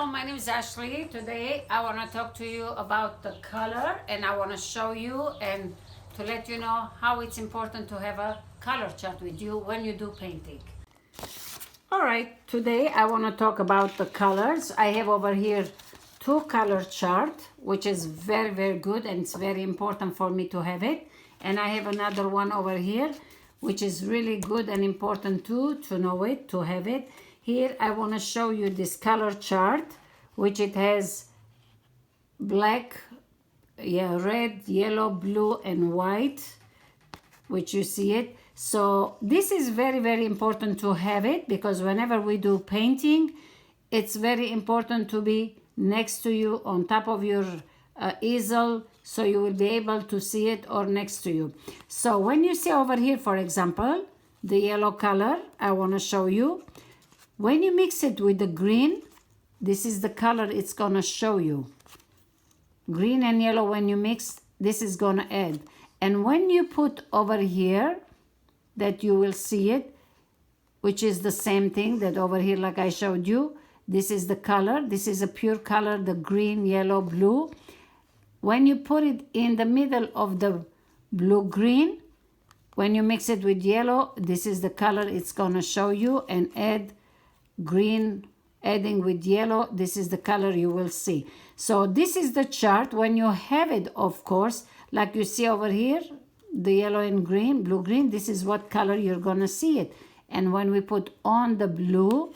Hello, my name is Ashley. Today I want to talk to you about the color, and I want to show you and to let you know how it's important to have a color chart with you when you do painting. Alright, today I want to talk about the colors. I have over here two color chart, which is very good, and it's very important for me to have it. And I have another one over here, which is really good and important too, to know it, to have it. Here I want to show you this color chart, which it has black, red, yellow, blue, and white, which you see it. So this is very important to have it, because whenever we do painting, it's very important to be next to you, on top of your easel, so you will be able to see it, or next to you. So when you see over here, for example, the yellow color, I want to show you. When you mix it with the green, this is the color it's going to show you. Green and yellow, when you mix, this is going to add. And when you put over here, that you will see it, which is the same thing that over here, like I showed you. This is the color. This is a pure color, the green, yellow, blue. When you put it in the middle of the blue-green, when you mix it with yellow, this is the color it's going to show you, and add green, adding with yellow, this is the color you will see. So this is the chart. When you have it, of course, like you see over here, the yellow and green, blue-green, this is what color you're going to see it. And when we put on the blue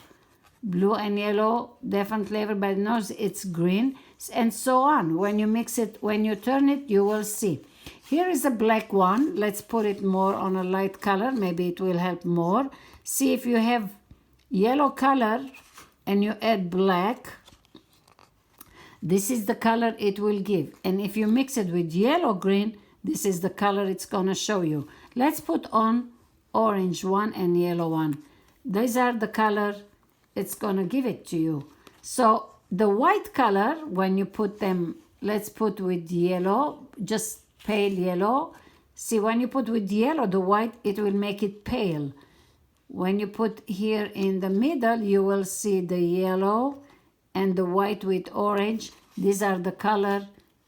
and yellow, definitely everybody knows it's green, and so on. When you mix it, when you turn it, you will see. Here is a black one. Let's put it more on a light color. Maybe it will help more. See, if you have yellow color and you add black, this is the color it will give. And if you mix it with yellow green, this is the color it's going to show you. Let's put on orange one and yellow one. These are the color it's going to give it to you. So the white color, when you put them, let's put with yellow, just pale yellow. See, when you put with yellow, the white, it will make it pale. When you put here in the middle, you will see the yellow and the white with orange. These are the color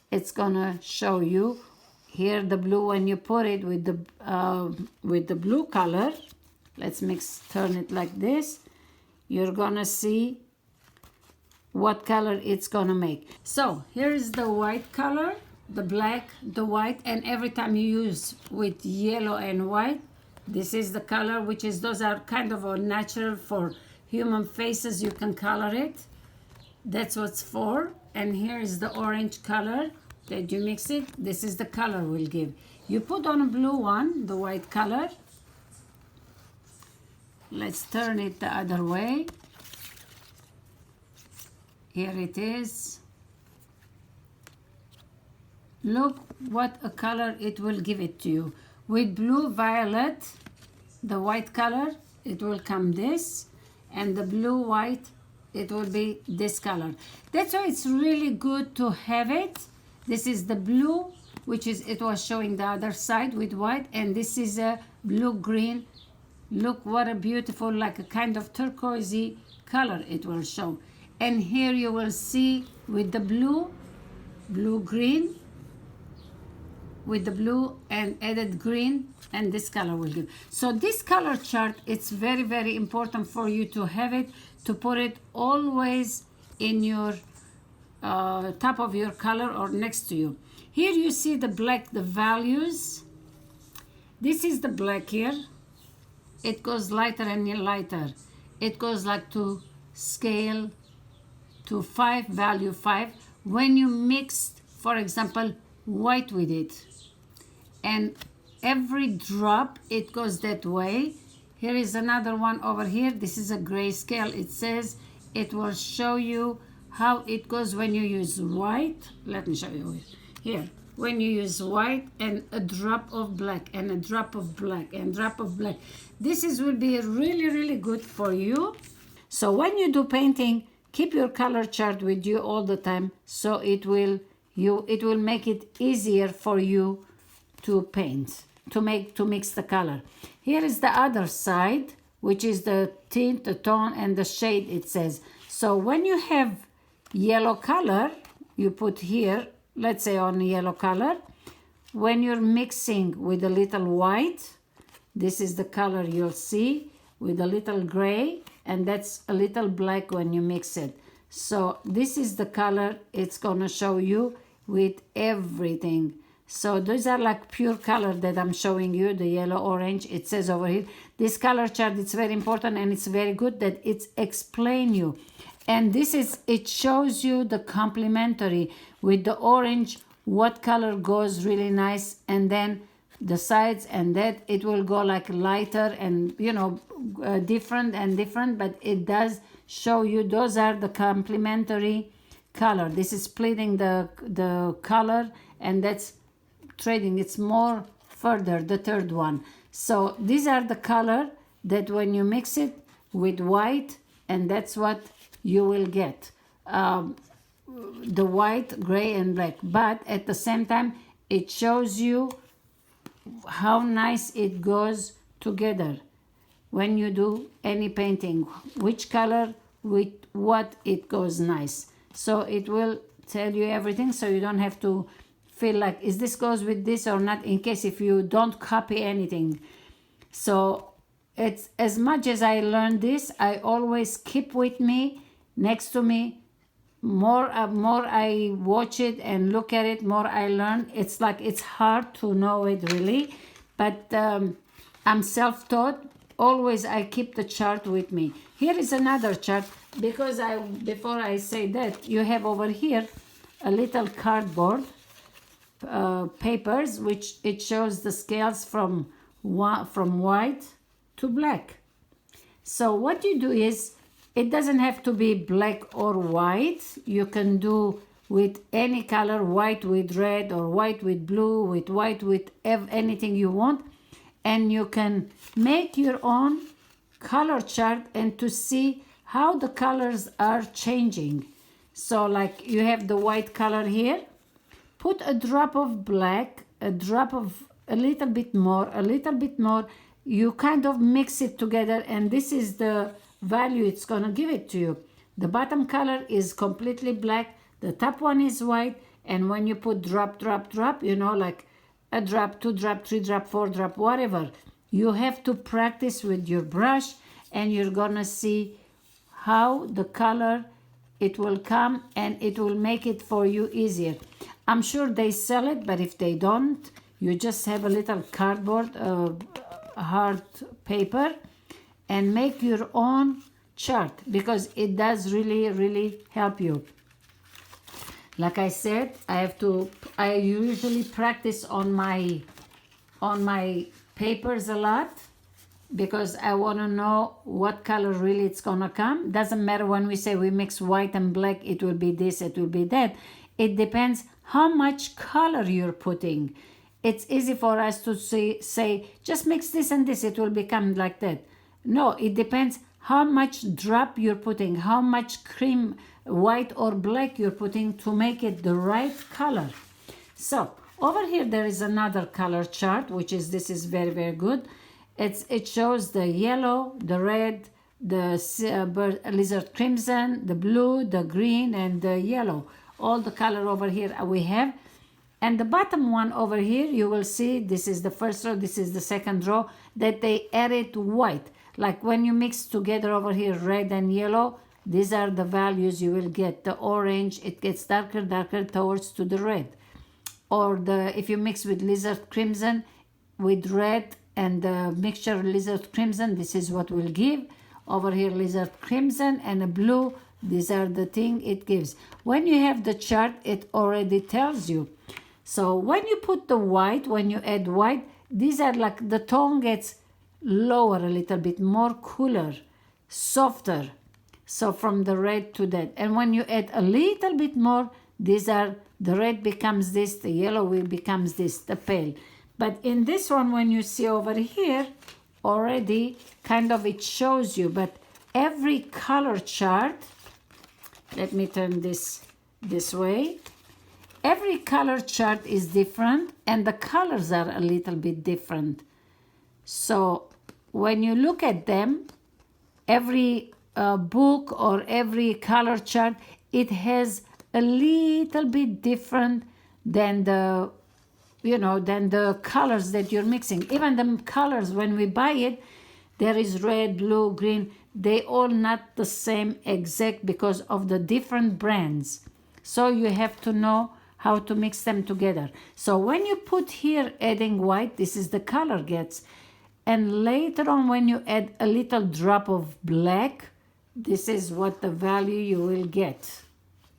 it's gonna show you. Here the blue, when you put it with the blue color, let's turn it like this. You're gonna see what color it's gonna make. So here is the white color, the black, the white, and every time you use with yellow and white, this is the color, which is, those are kind of a natural for human faces. You can color it. That's what's for. And here is the orange color that you mix it. This is the color we'll give. You put on a blue one, the white color. Let's turn it the other way. Here it is. Look what a color it will give it to you. With blue violet, the white color, it will come this, and the blue white, it will be this color. That's why it's really good to have it. This is the blue, which is, it was showing the other side with white, and this is a blue green. Look what a beautiful, like a kind of turquoisey color it will show. And here you will see with the blue green, with the blue and added green, and this color will give. So this color chart, it's very important for you to have it, to put it always in your top of your color or next to you. Here you see the black, the values. This is the black here. It goes lighter and lighter. It goes like to scale to 5, value 5. When you mix, for example, white with it, and every drop it goes that way. Here is another one over here. This is a grayscale. It says it will show you how it goes when you use white. Let me show you here. When you use white and a drop of black and a drop of black and drop of black, this will be really good for you. So when you do painting, keep your color chart with you all the time, so it will make it easier for you to paint, to mix the color. Here is the other side, which is the tint, the tone, and the shade, it says. So when you have yellow color, you put here, let's say on yellow color, when you're mixing with a little white, this is the color you'll see, with a little gray, and that's a little black when you mix it. So this is the color it's gonna show you with everything. So these are like pure color that I'm showing you, the yellow, orange. It says over here, this color chart, it's very important, and it's very good that it's explain you. And this is, it shows you the complementary with the orange, what color goes really nice, and then the sides, and that it will go like lighter and, you know, different and different, but it does show you those are the complementary color. This is splitting the color, and that's trading. It's more further, the third one. So these are the color that when you mix it with white, and that's what you will get, the white, gray, and black. But at the same time, it shows you how nice it goes together when you do any painting, which color with what it goes nice. So it will tell you everything, so you don't have to feel like, is this goes with this or not, in case if you don't copy anything. So it's, as much as I learned this, I always keep with me, next to me. More I watch it and look at it, more I learn. It's like, it's hard to know it really, but I'm self-taught. Always I keep the chart with me. Here is another chart, because before I say that, you have over here a little cardboard papers, which it shows the scales from white to black. So what you do is, it doesn't have to be black or white. You can do with any color, white with red, or white with blue, with white with anything you want. And you can make your own color chart and to see how the colors are changing. So like you have the white color here, put a drop of black, a little bit more, you kind of mix it together, and this is the value it's gonna give it to you. The bottom color is completely black, the top one is white, and when you put drop, you know, like a drop, 2 drop, 3 drop, 4 drop, whatever, you have to practice with your brush, and you're gonna see how the color it will come, and it will make it for you easier. I'm sure they sell it, but if they don't, you just have a little cardboard, hard paper, and make your own chart, because it does really help you. Like I said, I usually practice on my papers a lot, because I want to know what color really it's gonna come. Doesn't matter when we say we mix white and black, it will be this, it will be that. It depends how much color you're putting. It's easy for us to say just mix this and this, it will become like that. No, it depends how much drop you're putting, how much cream, white or black you're putting to make it the right color. So over here there is another color chart, which is, this is very good. It shows the yellow, the red, the lizard crimson, the blue, the green, and the yellow. All the color over here we have. And the bottom one over here, you will see, this is the first row, this is the second row, that they added white. Like when you mix together over here red and yellow, these are the values you will get. The orange, it gets darker towards to the red. Or if you mix with lizard crimson with red, and the mixture lizard crimson, this is what will give. Over here lizard crimson and a blue, these are the thing it gives. When you have the chart, it already tells you. So when you put the white, when you add white, these are like, the tone gets lower a little bit, more cooler, softer. So from the red to that. And when you add a little bit more, these are, the red becomes this, the yellow will becomes this, the pale. But in this one, when you see over here, already kind of it shows you, but every color chart, let me turn this way. Every color chart is different, and the colors are a little bit different. So when you look at them, every book or every color chart, it has a little bit different than the than the colors that you're mixing. Even the colors, when we buy it, there is red, blue, green. They all not the same exact because of the different brands. So you have to know how to mix them together. So when you put here adding white, this is the color gets. And later on when you add a little drop of black, this is what the value you will get.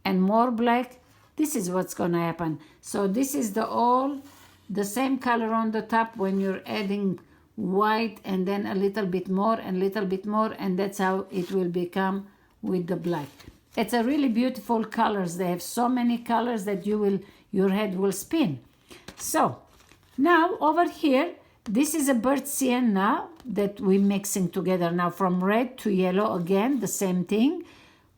And more black, this is what's going to happen. So this is the same color on the top when you're adding white and then a little bit more and little bit more, and that's how it will become with the black. It's a really beautiful colors. They have so many colors that your head will spin. So now over here, this is a burnt sienna that we're mixing together now, from red to yellow. Again, the same thing.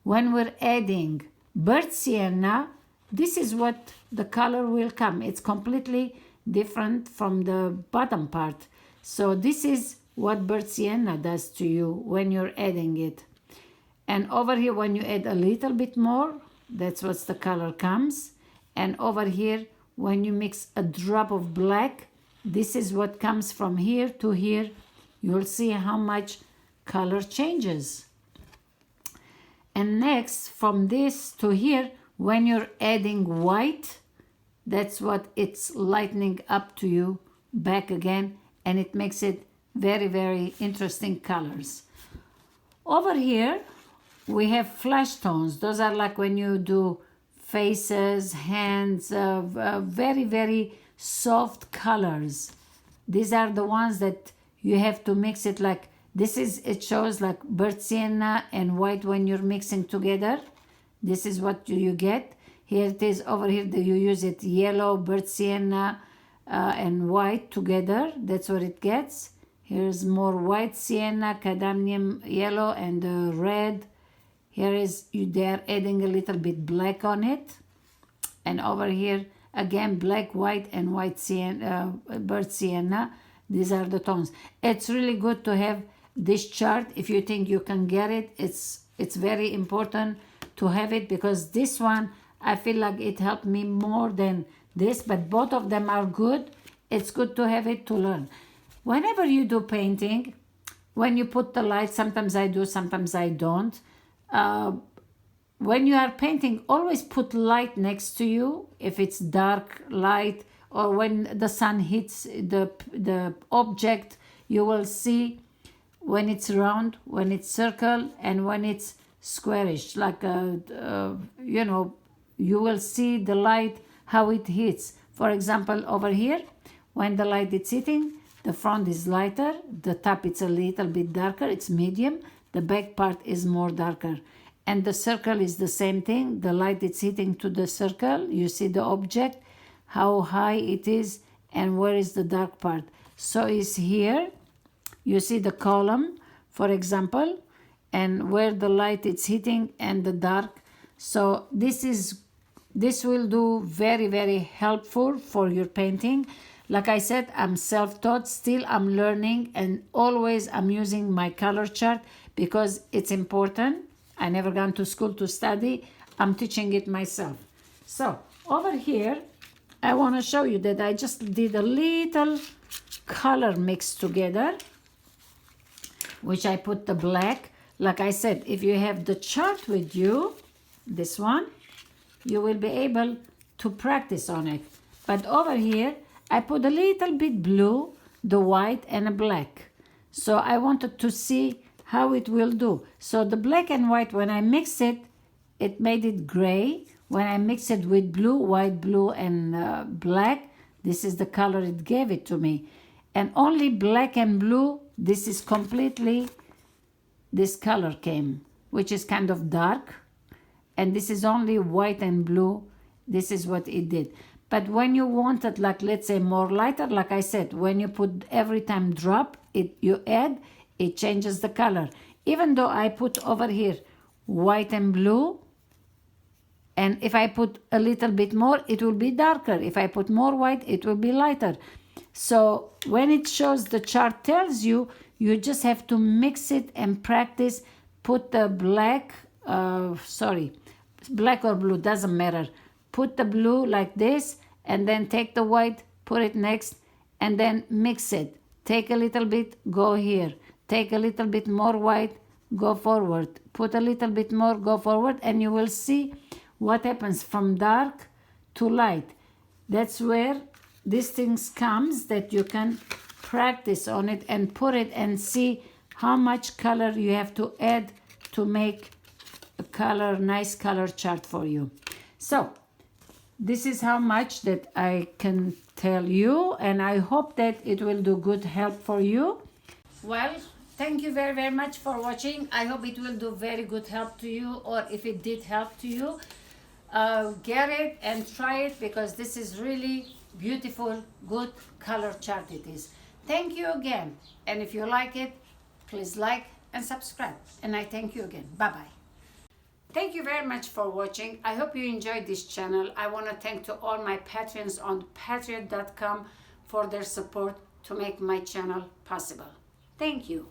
When we're adding burnt sienna, this is what the color will come. It's completely different from the bottom part. So this is what burnt sienna does to you when you're adding it. And over here, when you add a little bit more, that's what the color comes. And over here, when you mix a drop of black, this is what comes from here to here. You'll see how much color changes. And next, from this to here, when you're adding white, that's what it's lightening up to you back again, and it makes it very, very interesting colors. Over here, we have flash tones. Those are like when you do faces, hands, very, very soft colors. These are the ones that you have to mix it like this. It shows like burnt sienna and white when you're mixing together. This is what you get. Here it is over here that you use it yellow, burnt sienna, and white together. That's what it gets. Here's more white sienna, cadmium yellow, and red. Here is they're adding a little bit black on it. And over here, again, black, white, and white sienna, burnt sienna. These are the tones. It's really good to have this chart. If you think you can get it, it's very important to have it, because this one, I feel like it helped me more than this, but both of them are good. It's good to have it to learn. Whenever you do painting, when you put the light, sometimes I do, sometimes I don't. When you are painting, always put light next to you. If it's dark light, or when the sun hits the object, you will see when it's round, when it's circle, and when it's squarish. Like you will see the light, how it hits. For example, over here, when the light is hitting, the front is lighter, the top it's a little bit darker, it's medium, the back part is more darker. And the circle is the same thing. The light is hitting to the circle. You see the object, how high it is, and where is the dark part. So it's here. You see the column, for example, and where the light is hitting and the dark. So this will do very, very helpful for your painting. Like I said, I'm self-taught. Still, I'm learning, and always I'm using my color chart because it's important. I never gone to school to study. I'm teaching it myself. So over here, I want to show you that I just did a little color mix together, which I put the black. Like I said, if you have the chart with you, this one, you will be able to practice on it. But over here, I put a little bit blue, the white, and a black. So I wanted to see how it will do. So the black and white, when I mix it, it made it gray. When I mix it with blue, white, blue, and black, this is the color it gave it to me. And only black and blue, this is completely, this color came, which is kind of dark. And this is only white and blue. This is what it did. But when you want it, like, let's say more lighter, like I said, when you put every time drop, you add, it changes the color. Even though I put over here white and blue, and if I put a little bit more, it will be darker. If I put more white, it will be lighter. So when it shows, the chart tells you, you just have to mix it and practice. Put the black, black or blue, doesn't matter. Put the blue like this, and then take the white, put it next, and then mix it. Take a little bit, go here. Take a little bit more white, go forward. Put a little bit more, go forward, and you will see what happens from dark to light. That's where these things comes, that you can practice on it and put it and see how much color you have to add to make a nice color chart for you. So this is how much that I can tell you, and I hope that it will do good help for you. Well, thank you very, very much for watching. I hope it will do very good help to you, or if it did help to you, get it and try it, because this is really beautiful, good color chart it is. Thank you again, and if you like it, please like and subscribe, and I thank you again. Bye-bye. Thank you very much for watching. I hope you enjoyed this channel. I want to thank to all my patrons on patreon.com for their support to make my channel possible. Thank you.